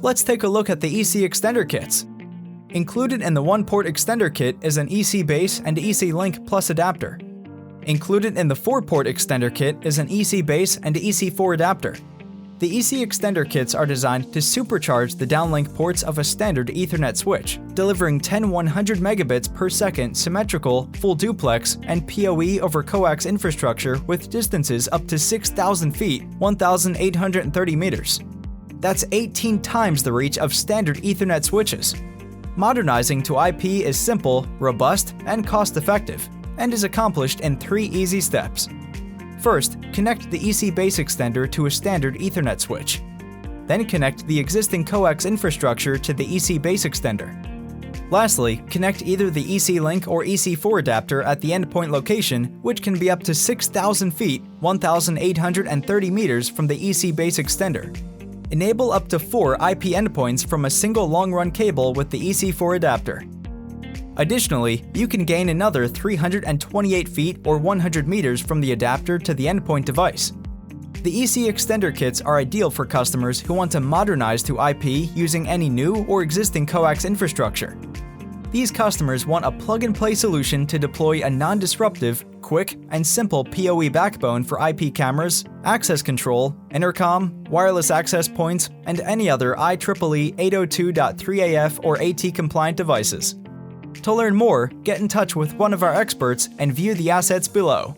Let's take a look at the EC extender kits. Included in the one-port extender kit is an EC base and EC link plus adapter. Included in the 4-port extender kit is an EC base and EC4 adapter. The EC extender kits are designed to supercharge the downlink ports of a standard Ethernet switch, delivering 10 100 megabits per second symmetrical, full duplex, and PoE over coax infrastructure with distances up to 6,000 feet, 1,830 meters. That's 18 times the reach of standard Ethernet switches. Modernizing to IP is simple, robust, and cost-effective, and is accomplished in 3 easy steps. First, connect the EC base extender to a standard Ethernet switch. Then connect the existing coax infrastructure to the EC base extender. Lastly, connect either the EC link or EC4 adapter at the endpoint location, which can be up to 6,000 feet, 1,830 meters from the EC base extender. Enable up to 4 IP endpoints from a single long-run cable with the EC4 adapter. Additionally, you can gain another 328 feet or 100 meters from the adapter to the endpoint device. The EC extender kits are ideal for customers who want to modernize to IP using any new or existing coax infrastructure. These customers want a plug-and-play solution to deploy a non-disruptive, quick, and simple PoE backbone for IP cameras, access control, intercom, wireless access points, and any other IEEE 802.3AF or AT-compliant devices. To learn more, get in touch with one of our experts and view the assets below.